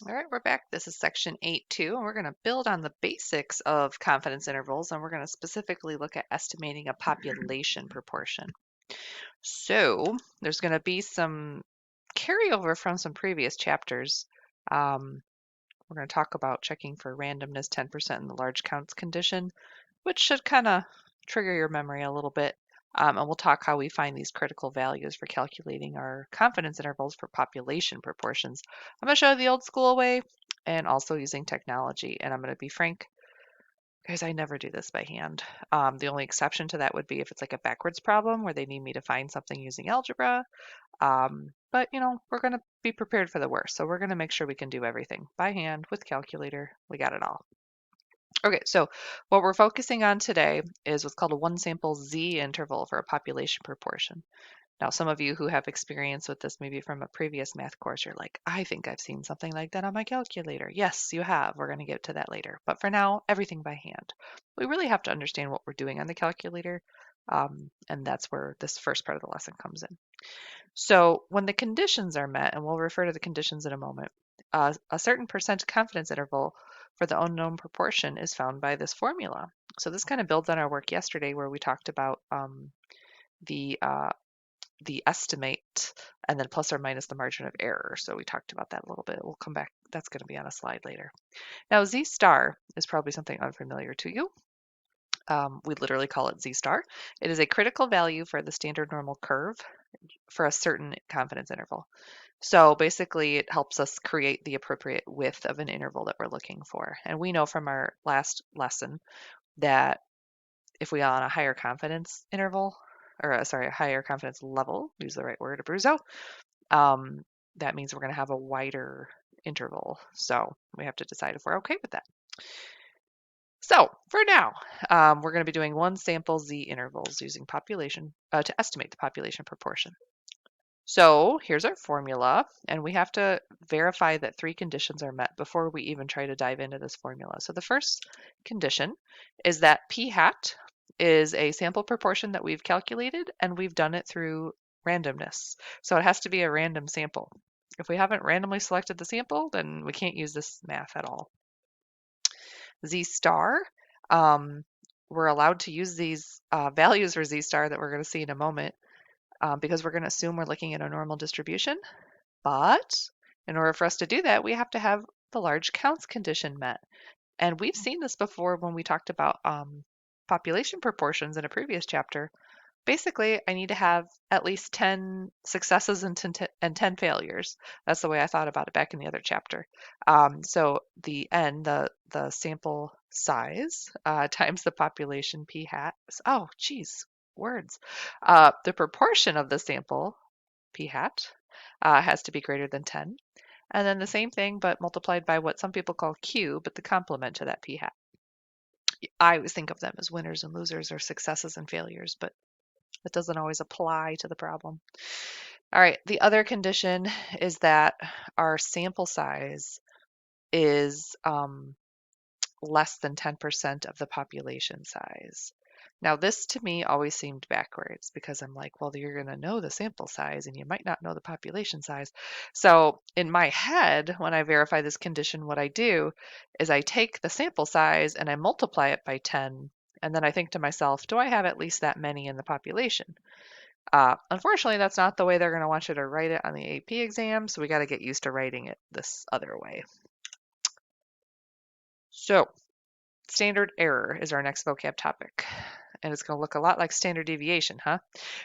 All right, we're back. This is section 8.2, and we're going to build on the basics of confidence intervals, and we're going to specifically look at estimating a population proportion. So there's going to be some carryover from some previous chapters. We're going to talk about checking for randomness 10% in the large counts condition, which should kind of trigger your memory a little bit. And we'll talk how we find these critical values for calculating our confidence intervals for population proportions. I'm going to show you the old school way and also using technology. And I'm going to be frank, guys, I never do this by hand. The only exception to that would be if it's like a backwards problem where they need me to find something using algebra. But we're going to be prepared for the worst. So we're going to make sure we can do everything by hand with calculator. We got it all. Okay, so what we're focusing on today is what's called a one sample Z interval for a population proportion. Now, some of you who have experience with this, maybe from a previous math course, you're like, I think I've seen something like that on my calculator. Yes, you have. We're going to get to that later. But for now, everything by hand. We really have to understand what we're doing on the calculator, and that's where this first part of the lesson comes in. So when the conditions are met, and we'll refer to the conditions in a moment, a certain percent confidence interval for the unknown proportion is found by this formula. So this kind of builds on our work yesterday where we talked about the uh, the estimate and then plus or minus the margin of error. So we talked about that a little bit. We'll come back. That's going to be on a slide later. Now Z star is probably something unfamiliar to you. We literally call it Z star. It is a critical value for the standard normal curve for a certain confidence interval. So basically, it helps us create the appropriate width of an interval that we're looking for. And we know from our last lesson that if we are on a higher confidence interval, or sorry, a higher confidence level, use the right word, Abruzzo, that means we're going to have a wider interval. So we have to decide if we're okay with that. So for now, we're going to be doing one sample Z intervals using population to estimate the population proportion. So here's our formula, and we have to verify that three conditions are met before we even try to dive into this formula. So the first condition is that p hat is a sample proportion that we've calculated, and we've done it through randomness. So it has to be a random sample. If we haven't randomly selected the sample, then we can't use this math at all. Z star, um, we're allowed to use these values for Z star that we're going to see in a moment because we're going to assume we're looking at a normal distribution. But in order for us to do that, we have to have the large counts condition met. And we've seen this before when we talked about population proportions in a previous chapter. Basically, I need to have at least 10 successes and 10 failures. That's the way I thought about it back in the other chapter. So the n, the sample size, times the population p hat. Oh, geez, words. The proportion of the sample p hat has to be greater than 10. And then the same thing, but multiplied by what some people call Q, but the complement to that p hat. I always think of them as winners and losers or successes and failures, but that doesn't always apply to the problem. All right, the other condition is that our sample size is less than 10% of the population size. Now, this to me always seemed backwards because I'm like, well, you're going to know the sample size and you might not know the population size. So, in my head, when I verify this condition, what I do is I take the sample size and I multiply it by 10. And then I think to myself, do I have at least that many in the population? Unfortunately, that's not the way they're going to want you to write it on the AP exam, so we got to get used to writing it this other way. So, standard error is our next vocab topic. And it's going to look a lot like standard deviation, huh?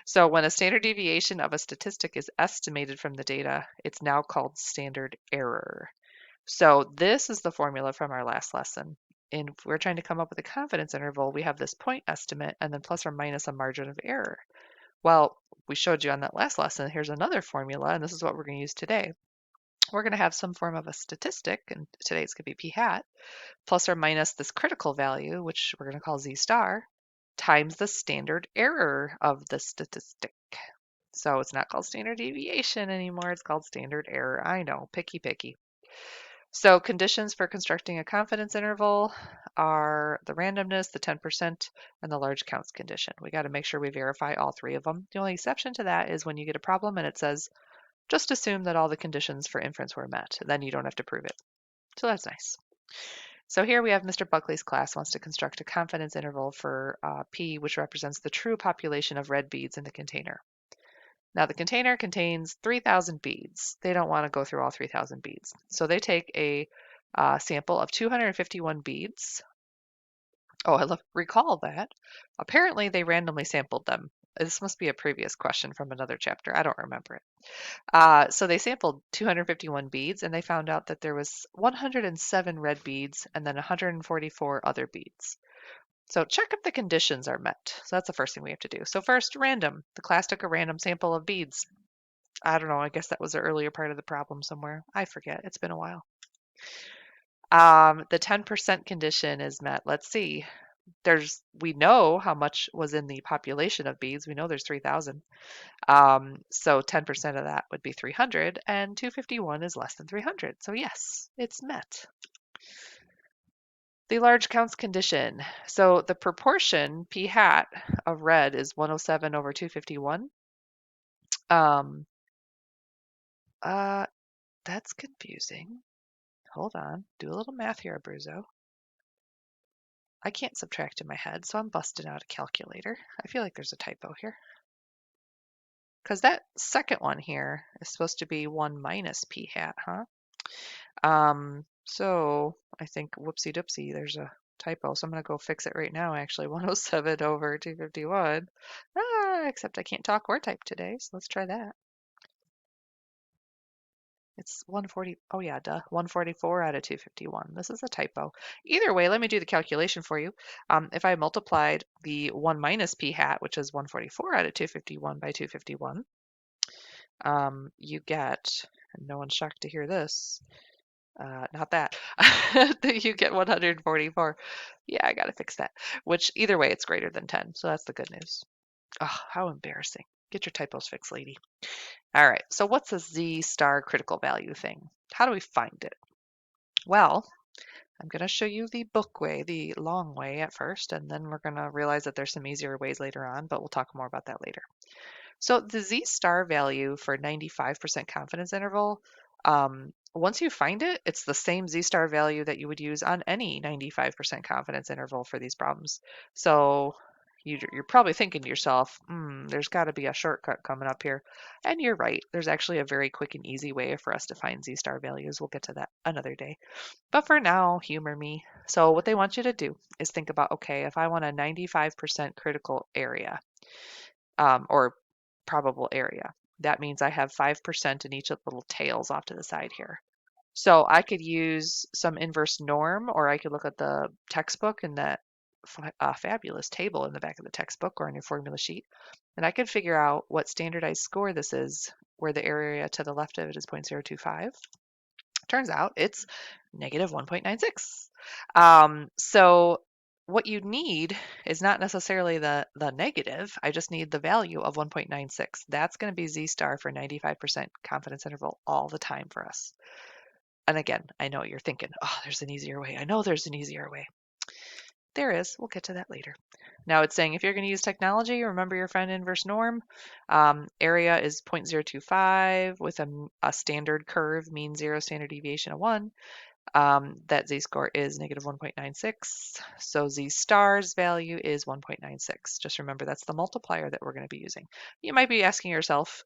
So when a standard deviation of a statistic is estimated from the data, it's now called standard error. So this is the formula from our last lesson. And if we're trying to come up with a confidence interval, we have this point estimate and then plus or minus a margin of error. Well, we showed you on that last lesson, here's another formula, and this is what we're going to use today. We're going to have some form of a statistic, and today it's going to be p hat, plus or minus this critical value, which we're going to call z star, times the standard error of the statistic. So it's not called standard deviation anymore, it's called standard error. I know, picky. So conditions for constructing a confidence interval are the randomness, the 10%, and the large counts condition. We got to make sure we verify all three of them. The only exception to that is when you get a problem and it says Just assume that all the conditions for inference were met, and then you don't have to prove it. So that's nice. So here we have Mr. Buckley's class wants to construct a confidence interval for P, which represents the true population of red beads in the container. Now the container contains 3,000 beads. They don't want to go through all 3,000 beads. So they take a sample of 251 beads. Oh, recall that. Apparently they randomly sampled them. This must be a previous question from another chapter. I don't remember it. So they sampled 251 beads and they found out that there was 107 red beads and then 144 other beads. So check if the conditions are met. So that's the first thing we have to do. So first, random. The class took a random sample of beads. I don't know. I guess that was the earlier part of the problem somewhere. I forget. It's been a while. The 10% condition is met. Let's see. We know how much was in the population of beads. We know there's 3,000. So 10% of that would be 300, and 251 is less than 300. So yes, it's met. The large counts condition. So the proportion p hat of red is 107 over 251. Um, uh, that's confusing. Hold on. Do a little math here, Abruzzo. I can't subtract in my head, so I'm busting out a calculator. I feel like there's a typo here. Because that second one here is supposed to be 1 minus p hat, huh? So I think whoopsie doopsie, there's a typo. So I'm going to go fix it right now, actually. 107 over 251. Except I can't talk or type today, so let's try that. It's 140. Oh yeah, duh. 144 out of 251. This is a typo. Either way, let me do the calculation for you. If I multiplied the 1 minus p hat, which is 144 out of 251 by 251, you get, and no one's shocked to hear this, not that, you get 144. Yeah, I gotta fix that. Which either way, it's greater than 10, so that's the good news. Oh, how embarrassing. Get your typos fixed, lady. All right, so what's a Z star critical value thing? How do we find it? Well, I'm going to show you the book way, the long way at first, and then we're going to realize that there's some easier ways later on, but we'll talk more about that later. So the Z star value for 95% confidence interval, once you find it, it's the same Z star value that you would use on any 95% confidence interval for these problems. So you're probably thinking to yourself, there's got to be a shortcut coming up here. And you're right. There's actually a very quick and easy way for us to find Z star values. We'll get to that another day. But for now, humor me. So what they want you to do is think about, okay, if I want a 95% critical area, or probable area, that means I have 5% in each of the little tails off to the side here. So I could use some inverse norm, or I could look at the textbook and that fabulous table in the back of the textbook or on your formula sheet, and I could figure out what standardized score this is, where the area to the left of it is 0.025. Turns out it's negative 1.96. So what you need is not necessarily the negative. I just need the value of 1.96. That's going to be Z star for 95% confidence interval all the time for us. And again, I know you're thinking, oh, there's an easier way. I know there's an easier way. There is. We'll get to that later. Now it's saying if you're going to use technology, remember your friend inverse norm. Area is 0.025 with a standard curve, mean 0, standard deviation of 1. That Z-score is negative 1.96. So Z star's value is 1.96. Just remember that's the multiplier that we're going to be using. You might be asking yourself,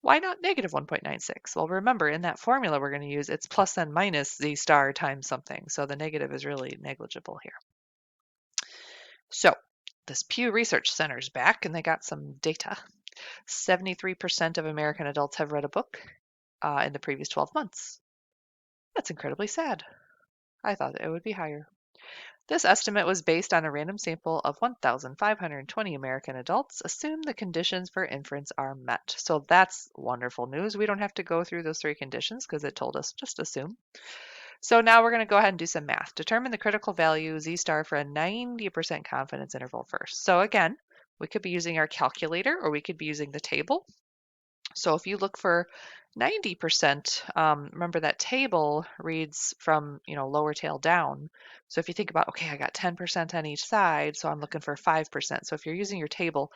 why not negative 1.96? Well, remember in that formula we're going to use, it's plus and minus Z star times something. So the negative is really negligible here. So this Pew Research Center's back and they got some data. 73% of American adults have read a book in the previous 12 months. That's incredibly sad. I thought it would be higher. This estimate was based on a random sample of 1,520 American adults. Assume the conditions for inference are met. So that's wonderful news. We don't have to go through those 3 conditions because it told us just assume. So now we're going to go ahead and do some math. Determine the critical value Z star for a 90% confidence interval first. So again, we could be using our calculator or we could be using the table. So if you look for 90%, remember that table reads from lower tail down. So if you think about, okay, I got 10% on each side, so I'm looking for 5%. So if you're using your table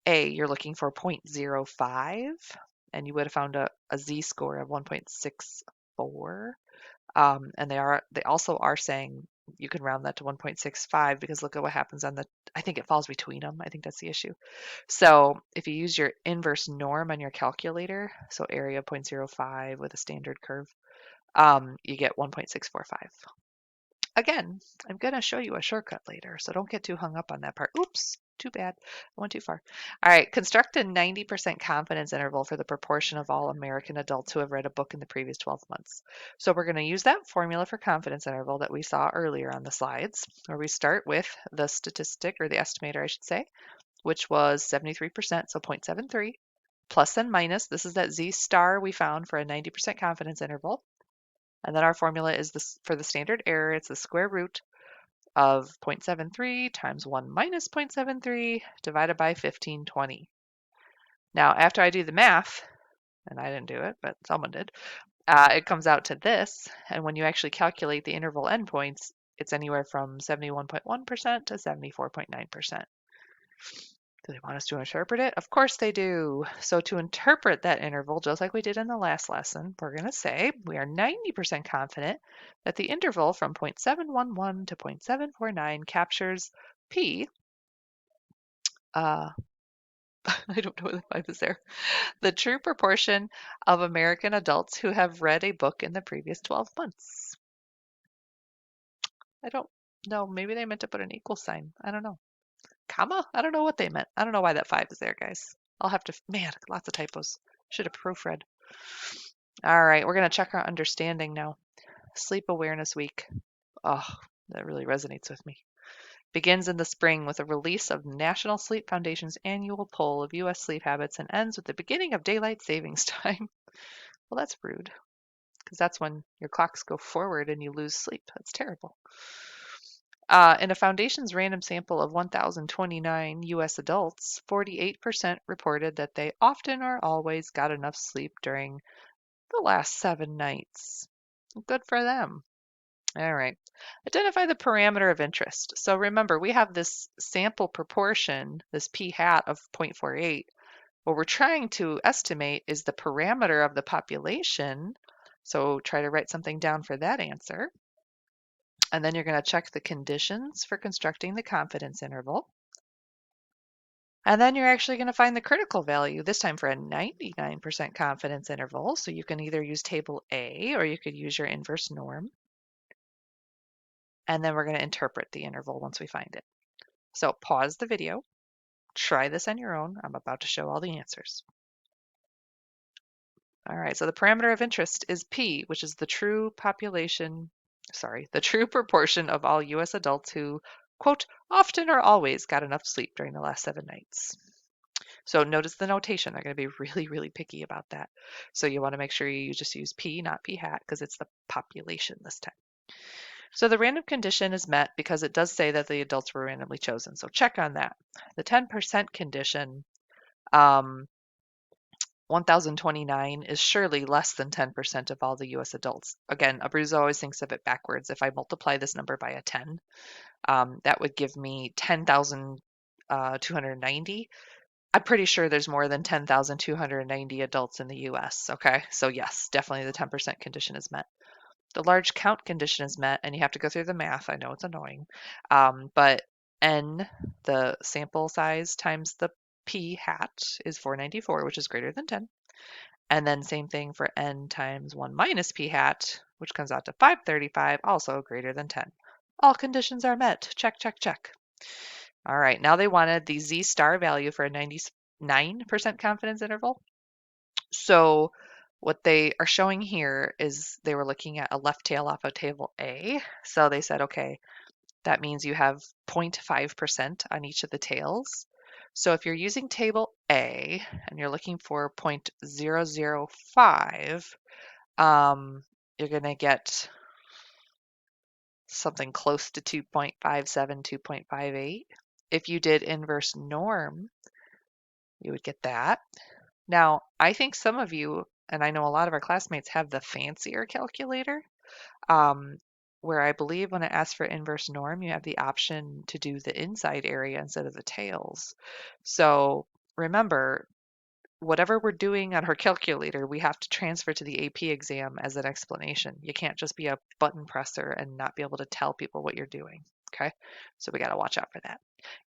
A, you're looking for 0.05. and you would have found a z-score of 1.64. And they also are saying you can round that to 1.65 because look at what happens on the, I think it falls between them. I think that's the issue. So if you use your inverse norm on your calculator, so area 0.05 with a standard curve, you get 1.645. Again, I'm going to show you a shortcut later, so don't get too hung up on that part. Oops, too bad. I went too far. All right, construct a 90% confidence interval for the proportion of all American adults who have read a book in the previous 12 months. So we're going to use that formula for confidence interval that we saw earlier on the slides, where we start with the statistic, or the estimator, I should say, which was 73%, so 0.73, plus and minus. This is that z star we found for a 90% confidence interval. And then our formula is this for the standard error, it's the square root of 0.73 times 1 minus 0.73 divided by 1520. Now, after I do the math, and I didn't do it, but someone did, it comes out to this. And when you actually calculate the interval endpoints, it's anywhere from 71.1% to 74.9%. Do they want us to interpret it? Of course they do. So to interpret that interval, just like we did in the last lesson, we're going to say we are 90% confident that the interval from 0.711 to 0.749 captures P. I don't know if I was there. The true proportion of American adults who have read a book in the previous 12 months. I don't know. Maybe they meant to put an equal sign. I don't know. Comma? I don't know what they meant. I don't know why that 5 is there, guys. I'll have to, man, lots of typos. Should have proofread. All right, we're going to check our understanding now. Sleep Awareness Week. Oh, that really resonates with me. Begins in the spring with a release of National Sleep Foundation's annual poll of U.S. sleep habits and ends with the beginning of daylight savings time. Well, that's rude, because that's when your clocks go forward and you lose sleep. That's terrible. In a foundation's random sample of 1,029 U.S. adults, 48% reported that they often or always got enough sleep during the last 7 nights. Good for them. All right. Identify the parameter of interest. So remember, we have this sample proportion, this p hat of 0.48. What we're trying to estimate is the parameter of the population. So try to write something down for that answer. And then you're going to check the conditions for constructing the confidence interval. And then you're actually going to find the critical value, this time for a 99% confidence interval. So you can either use table A or you could use your inverse norm. And then we're going to interpret the interval once we find it. So pause the video, try this on your own. I'm about to show all the answers. All right, so the parameter of interest is P, which is the true the true proportion of all US adults who, quote, often or always got enough sleep during the last 7 nights. So notice the notation. They're going to be really, really picky about that. So you want to make sure you just use P, not P hat, because it's the population this time. So the random condition is met because it does say that the adults were randomly chosen. So check on that. The 10% condition, 1,029 is surely less than 10% of all the US adults. Again, Abruzzo always thinks of it backwards. If I multiply this number by a 10, that would give me 10,290. I'm pretty sure there's more than 10,290 adults in the US. Okay, so yes, definitely the 10% condition is met. The large count condition is met, and you have to go through the math. I know it's annoying, but n, the sample size, times the p hat is 494, which is greater than 10. And then same thing for n times 1 minus p hat, which comes out to 535, also greater than 10. All conditions are met. Check, check, check. All right, now they wanted the z star value for a 99% confidence interval. So what they are showing here is they were looking at a left tail off of table A. So they said, okay, that means you have 0.5% on each of the tails. So if you're using table A and you're looking for 0.005, you're going to get something close to 2.57, 2.58. If you did inverse norm, you would get that. Now, I think some of you, and I know a lot of our classmates, have the fancier calculator, where I believe when it asks for inverse norm, you have the option to do the inside area instead of the tails. So remember, whatever we're doing on our calculator, we have to transfer to the AP exam as an explanation. You can't just be a button presser and not be able to tell people what you're doing. Okay, so we got to watch out for that.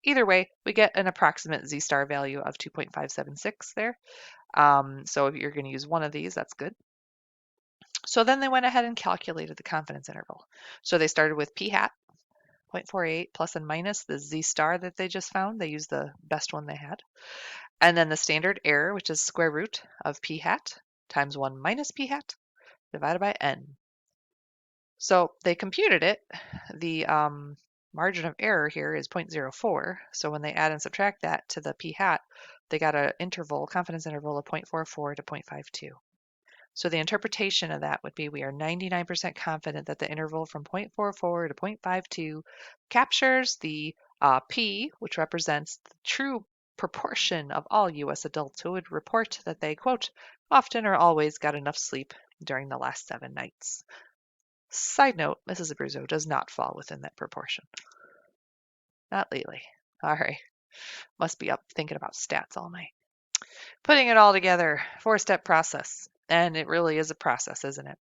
Either way, we get an approximate z-star value of 2.576 there. So if you're going to use one of these, that's good. So then they went ahead and calculated the confidence interval. So they started with p hat, 0.48 plus and minus the z-star that they just found. They used the best one they had. And then the standard error, which is square root of p hat times 1 minus p hat divided by n. So they computed it. The margin of error here is 0.04. So when they add and subtract that to the p hat, they got an interval, confidence interval of 0.44 to 0.52. So the interpretation of that would be we are 99% confident that the interval from 0.44 to 0.52 captures the P, which represents the true proportion of all U.S. adults who would report that they, quote, often or always got enough sleep during the last 7 nights. Side note, Mrs. Abruzzo does not fall within that proportion. Not lately. All right. Must be up thinking about stats all night. Putting it all together, 4-step process. And it really is a process, isn't it?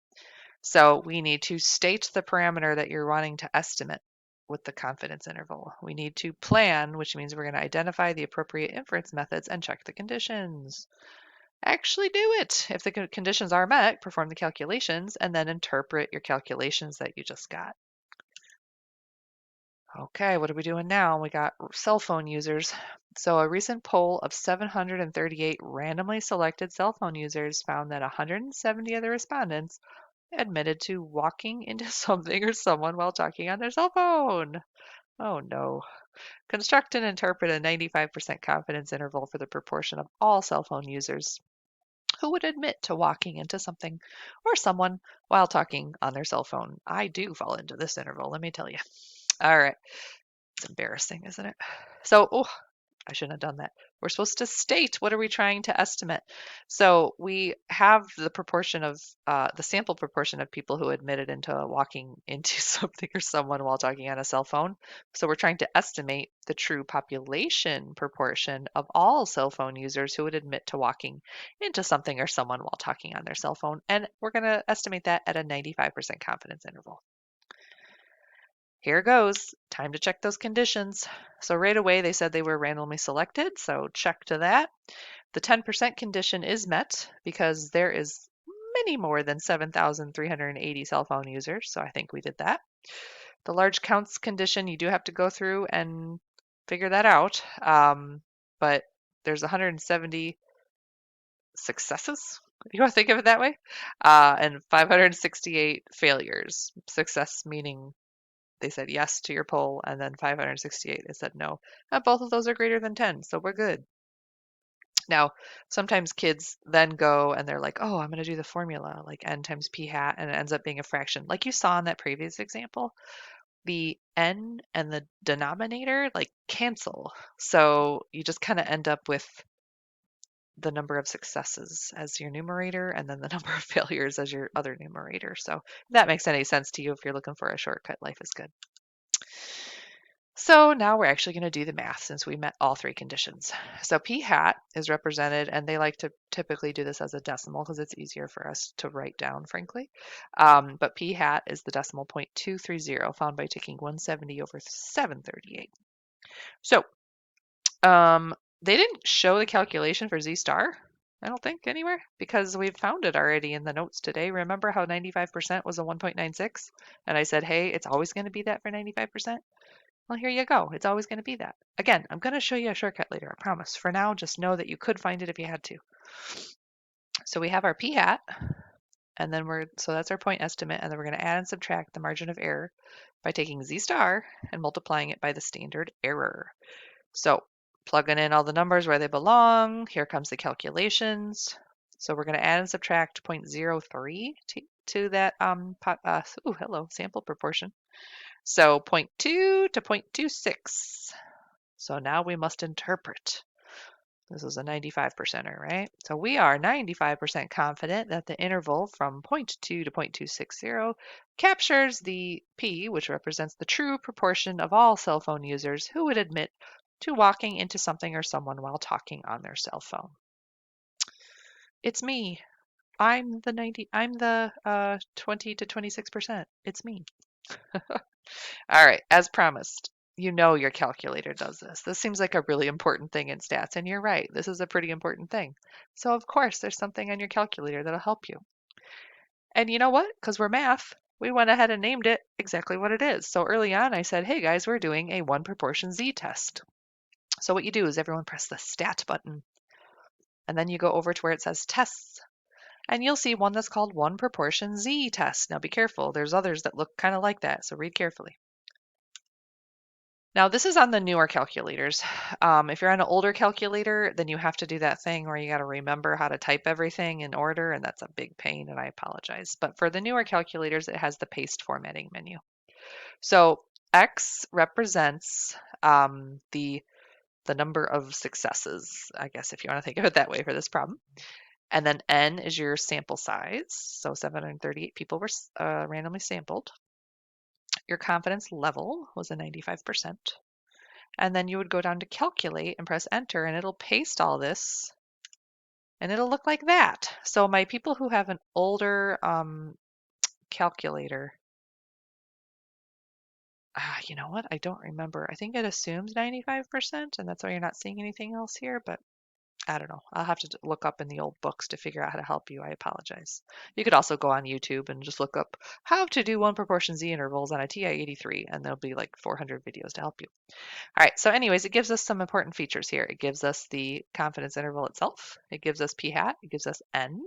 So we need to state the parameter that you're wanting to estimate with the confidence interval. We need to plan, which means we're going to identify the appropriate inference methods and check the conditions. Actually do it. If the conditions are met, perform the calculations and then interpret your calculations that you just got. Okay, what are we doing now? We got cell phone users. So a recent poll of 738 randomly selected cell phone users found that 170 of the respondents admitted to walking into something or someone while talking on their cell phone. Oh no. Construct and interpret a 95% confidence interval for the proportion of all cell phone users who would admit to walking into something or someone while talking on their cell phone. I do fall into this interval, let me tell you. All right. It's embarrassing, isn't it? So, I shouldn't have done that. We're supposed to state what are we trying to estimate. So we have the proportion of the sample proportion of people who admitted into walking into something or someone while talking on a cell phone. So we're trying to estimate the true population proportion of all cell phone users who would admit to walking into something or someone while talking on their cell phone. And we're going to estimate that at a 95% confidence interval. Here goes. Time to check those conditions. So right away they said they were randomly selected, so check to that. The 10% condition is met because there is many more than 7,380 cell phone users, so I think we did that. The large counts condition, you do have to go through and figure that out, but there's 170 successes, you want to think of it that way, and 568 failures. Success meaning they said yes to your poll, and then 568 they said no. Both of those are greater than 10, so we're good. Now, sometimes kids then go and they're like, oh, I'm going to do the formula, like n times p hat, and it ends up being a fraction. Like you saw in that previous example, the n and the denominator like cancel. So you just kind of end up with the number of successes as your numerator and then the number of failures as your other numerator. So if that makes any sense to you, if you're looking for a shortcut, life is good. So now we're actually going to do the math since we met all 3 conditions. So p hat is represented, and they like to typically do this as a decimal because it's easier for us to write down, frankly. But p hat is the decimal 0.230 found by taking 170 over 738. So they didn't show the calculation for z star, I don't think, anywhere, because we've found it already in the notes today. Remember how 95% was a 1.96? And I said, hey, it's always going to be that for 95%? Well, here you go. It's always going to be that. Again, I'm going to show you a shortcut later, I promise. For now, just know that you could find it if you had to. So we have our p hat, and then so that's our point estimate, and then we're going to add and subtract the margin of error by taking z star and multiplying it by the standard error. So plugging in all the numbers where they belong, here comes the calculations. So we're going to add and subtract 0.03 to that sample proportion. So 0.2 to 0.26. So now we must interpret. This is a 95%er, right? So we are 95% confident that the interval from 0.2 to 0.260 captures the P, which represents the true proportion of all cell phone users who would admit to walking into something or someone while talking on their cell phone. It's me. I'm the 20 to 26%. It's me. All right, as promised, you know your calculator does this. This seems like a really important thing in stats, and you're right. This is a pretty important thing. So of course, there's something on your calculator that'll help you. And you know what? Because we're math, we went ahead and named it exactly what it is. So early on, I said, hey guys, we're doing a one proportion z test. So what you do is everyone press the stat button, and then you go over to where it says tests. And you'll see one that's called one proportion z test. Now be careful, there's others that look kind of like that, so read carefully. Now, this is on the newer calculators. If you're on an older calculator, then you have to do that thing where you got to remember how to type everything in order, and that's a big pain, and I apologize. But for the newer calculators, it has the paste formatting menu. So X represents the number of successes, I guess, if you want to think of it that way for this problem. And then N is your sample size. So 738 people were randomly sampled. Your confidence level was a 95%. And then you would go down to calculate and press enter, and it'll paste all this and it'll look like that. So my people who have an older calculator, you know what? I don't remember. I think it assumes 95%, and that's why you're not seeing anything else here, but I don't know. I'll have to look up in the old books to figure out how to help you. I apologize. You could also go on YouTube and just look up how to do one proportion z intervals on a TI-83, and there'll be like 400 videos to help you. All right, so anyways, it gives us some important features here. It gives us the confidence interval itself. It gives us p hat. It gives us n.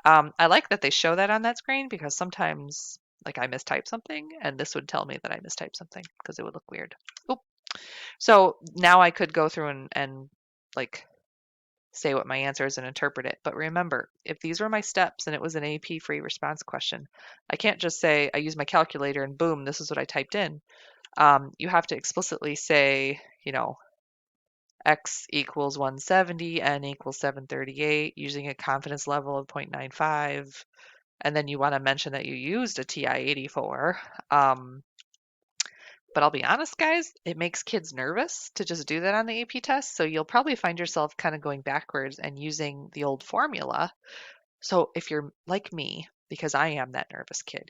I like that they show that on that screen because sometimes, like, I mistype something, and this would tell me that I mistyped something because it would look weird. Oop. So now I could go through and like say what my answer is and interpret it. But remember, if these were my steps and it was an AP free response question, I can't just say I use my calculator and boom, this is what I typed in. You have to explicitly say, X equals 170, N equals 738, using a confidence level of 0.95. And then you want to mention that you used a TI-84. But I'll be honest, guys, it makes kids nervous to just do that on the AP test. So you'll probably find yourself kind of going backwards and using the old formula. So if you're like me, because I am that nervous kid,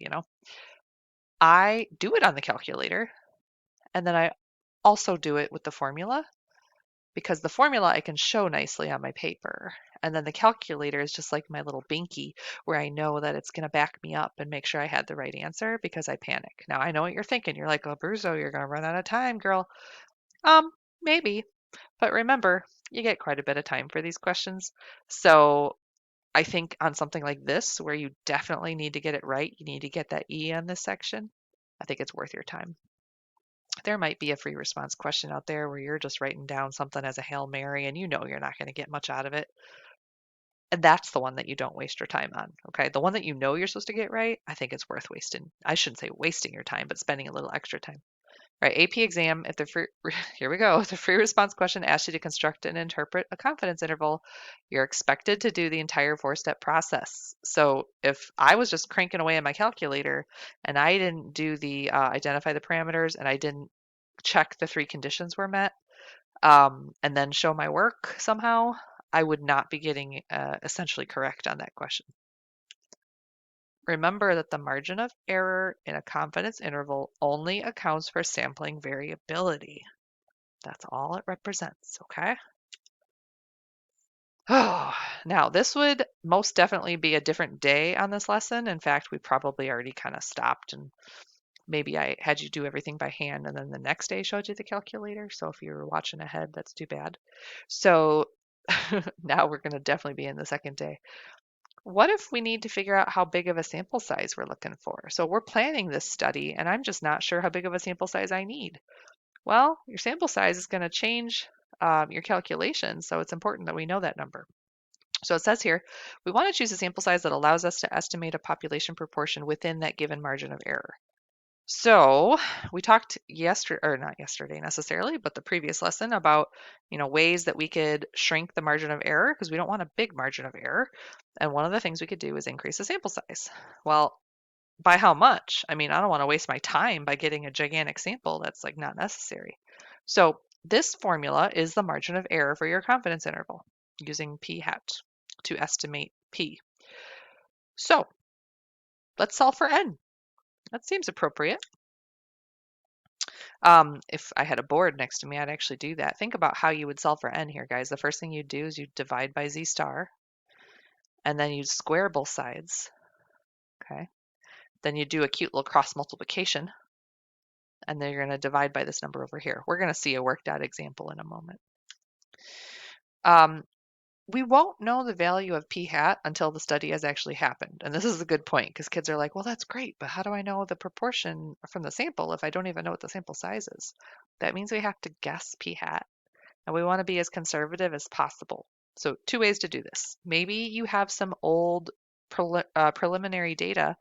I do it on the calculator. And then I also do it with the formula, because the formula I can show nicely on my paper. And then the calculator is just like my little binky where I know that it's going to back me up and make sure I had the right answer because I panic. Now, I know what you're thinking. You're like, oh, Bruzo, you're going to run out of time, girl. Maybe. But remember, you get quite a bit of time for these questions. So I think on something like this, where you definitely need to get it right, you need to get that E on this section, I think it's worth your time. There might be a free response question out there where you're just writing down something as a Hail Mary and you know you're not going to get much out of it. And that's the one that you don't waste your time on. Okay. The one that you know you're supposed to get right, I think it's worth wasting. I shouldn't say wasting your time, but spending a little extra time. All right. AP exam, if the free, here we go. If the free response question asks you to construct and interpret a confidence interval, you're expected to do the entire 4-step process. So if I was just cranking away on my calculator and I didn't do the identify the parameters and I didn't check the 3 conditions were met, and then show my work somehow, I would not be getting essentially correct on that question. Remember that the margin of error in a confidence interval only accounts for sampling variability. That's all it represents, okay? Oh, now this would most definitely be a different day on this lesson. In fact, we probably already kind of stopped and maybe I had you do everything by hand and then the next day showed you the calculator. So if you were watching ahead, that's too bad. So now we're going to definitely be in the second day. What if we need to figure out how big of a sample size we're looking for? So we're planning this study and I'm just not sure how big of a sample size I need. Well, your sample size is going to change your calculations, so it's important that we know that number. So it says here, we want to choose a sample size that allows us to estimate a population proportion within that given margin of error. So we talked yesterday, or not yesterday necessarily, but the previous lesson about, ways that we could shrink the margin of error because we don't want a big margin of error. And one of the things we could do is increase the sample size. Well, by how much? I mean, I don't want to waste my time by getting a gigantic sample that's like not necessary. So this formula is the margin of error for your confidence interval using p hat. to estimate P. So let's solve for N. That seems appropriate. If I had a board next to me, I'd actually do that. Think about how you would solve for N here, guys. The first thing you'd do is you'd divide by Z star, and then you'd square both sides, okay? Then you do a cute little cross multiplication, and then you're going to divide by this number over here. We're going to see a worked out example in a moment. We won't know the value of p hat until the study has actually happened. And this is a good point because kids are like, well, that's great, but how do I know the proportion from the sample if I don't even know what the sample size is? That means we have to guess p hat, and we want to be as conservative as possible. So two ways to do this. Maybe you have some old preliminary data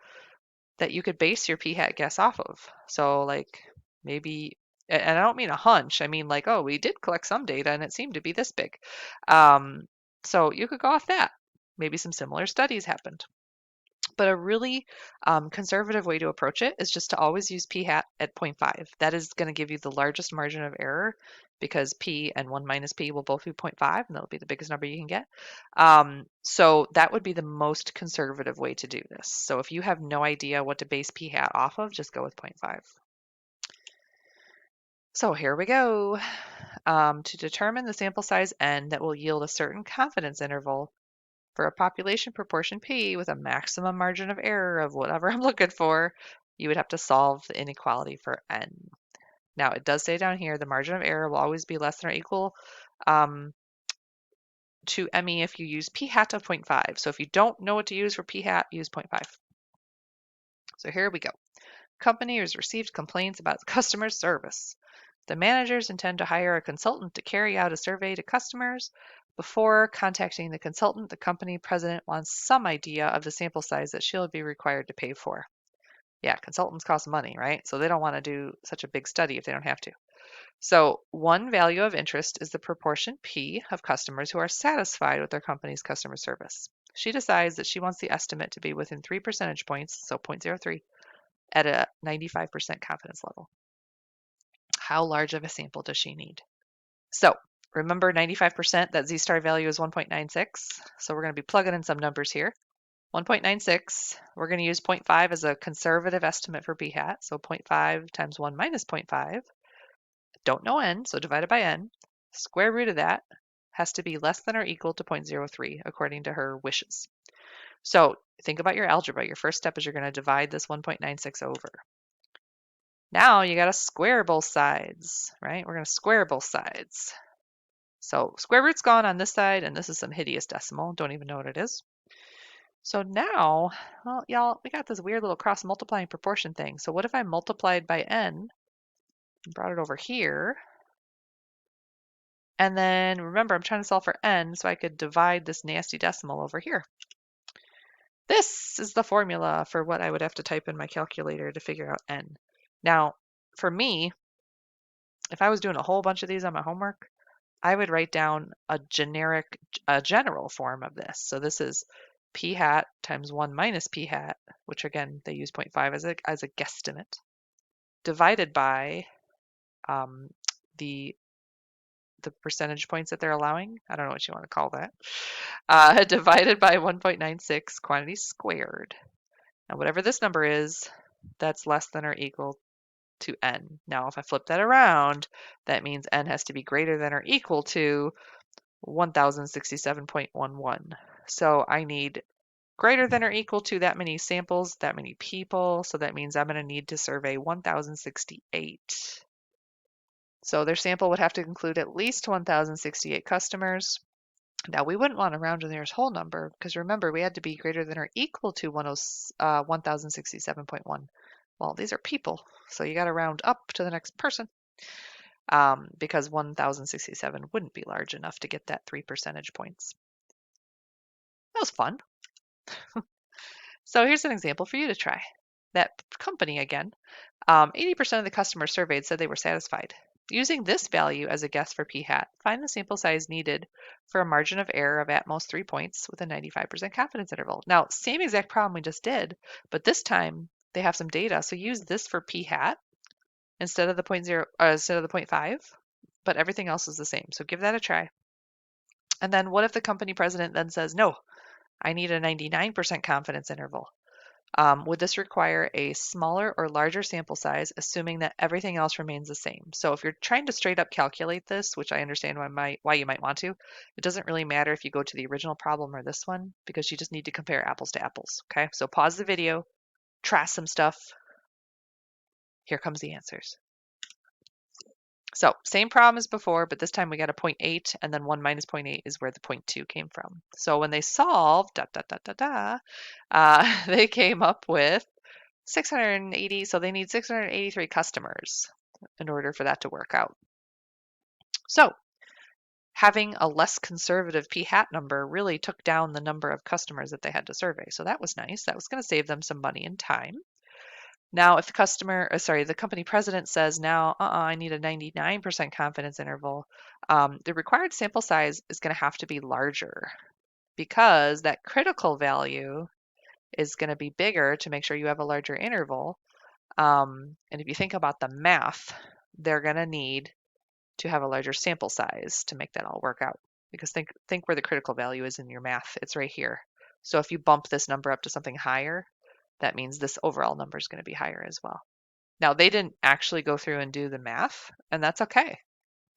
that you could base your p hat guess off of. So like maybe, and I don't mean a hunch, I mean like, oh, we did collect some data and it seemed to be this big. So you could go off that. Maybe some similar studies happened. But a really conservative way to approach it is just to always use p hat at 0.5. That is going to give you the largest margin of error because p and 1 minus p will both be 0.5, and that'll be the biggest number you can get. So that would be the most conservative way to do this. So if you have no idea what to base p hat off of, just go with 0.5. So here we go. To determine the sample size n that will yield a certain confidence interval for a population proportion P with a maximum margin of error of whatever I'm looking for, you would have to solve the inequality for N. Now, it does say down here the margin of error will always be less than or equal to ME if you use P hat of 0.5. So if you don't know what to use for P hat, use 0.5. So here we go. Company has received complaints about customer service. The managers intend to hire a consultant to carry out a survey to customers. Before contacting the consultant, the company president wants some idea of the sample size that she'll be required to pay for. Yeah, consultants cost money, right? So they don't want to do such a big study if they don't have to. So one value of interest is the proportion P of customers who are satisfied with their company's customer service. She decides that she wants the estimate to be within 3 percentage points, so 0.03, at a 95% confidence level. How large of a sample does she need? So remember 95%, that z-star value is 1.96. So we're going to be plugging in some numbers here. 1.96, we're going to use 0.5 as a conservative estimate for p hat. So 0.5 times 1 minus 0.5. Don't know n, so divided by n. Square root of that has to be less than or equal to 0.03 according to her wishes. So think about your algebra. Your first step is you're going to divide this 1.96 over. Now you got to square both sides, right? We're going to square both sides. So square root's gone on this side, and this is some hideous decimal. Don't even know what it is. So now, well, y'all, we got this weird little cross multiplying proportion thing. So what if I multiplied by n and brought it over here? And then remember, I'm trying to solve for n, so I could divide this nasty decimal over here. This is the formula for what I would have to type in my calculator to figure out n. Now, for me, if I was doing a whole bunch of these on my homework, I would write down a general form of this. So this is p hat times 1 minus p hat, which again, they use 0.5 as a guesstimate, divided by the percentage points that they're allowing. I don't know what you want to call that. Divided by 1.96 quantity squared. And whatever this number is, that's less than or equal to n. Now, if I flip that around, that means n has to be greater than or equal to 1067.11. So I need greater than or equal to that many samples, that many people. So that means I'm going to need to survey 1068. So their sample would have to include at least 1068 customers. Now, we wouldn't want to round to the nearest whole number because remember, we had to be greater than or equal to 1067.1. Well, these are people, so you got to round up to the next person because 1067 wouldn't be large enough to get that 3 percentage points. That was fun. So here's an example for you to try. That company again, 80% of the customers surveyed said they were satisfied. Using this value as a guess for p hat, find the sample size needed for a margin of error of at most 3 points with a 95% confidence interval. Now, same exact problem we just did, but this time they have some data, so use this for p hat instead of the 0.5, but everything else is the same. So give that a try. And then what if the company president then says, no, I need a 99% confidence interval. Would this require a smaller or larger sample size, assuming that everything else remains the same? So if you're trying to straight up calculate this, which I understand why you might want to, it doesn't really matter if you go to the original problem or this one, because you just need to compare apples to apples. Okay, so pause the video, try some stuff. Here comes the answers. So same problem as before, but this time we got a 0.8, and then 1 minus 0.8 is where the 0.2 came from. So when they solved, they came up with 680, so they need 683 customers in order for that to work out. So having a less conservative p-hat number really took down the number of customers that they had to survey. So that was nice. That was going to save them some money and time. Now, if the company president says now, I need a 99% confidence interval, the required sample size is going to have to be larger because that critical value is going to be bigger to make sure you have a larger interval. And if you think about the math, they're going to need to have a larger sample size to make that all work out. Because think where the critical value is in your math. It's right here. So if you bump this number up to something higher, that means this overall number is going to be higher as well. Now, they didn't actually go through and do the math, and that's okay.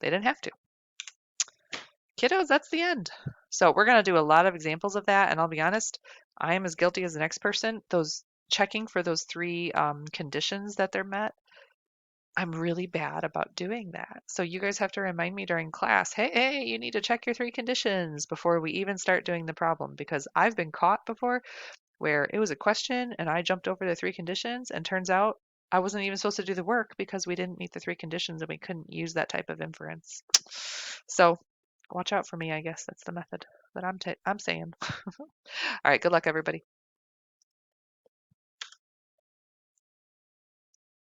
They didn't have to. Kiddos, that's the end. So we're going to do a lot of examples of that, and I'll be honest, I am as guilty as the next person. Those checking for those three conditions that they're met, I'm really bad about doing that. So you guys have to remind me during class, hey, you need to check your three conditions before we even start doing the problem, because I've been caught before where it was a question and I jumped over the three conditions, and turns out I wasn't even supposed to do the work because we didn't meet the three conditions and we couldn't use that type of inference. So watch out for me, I guess. That's the method that I'm saying. All right, good luck, everybody.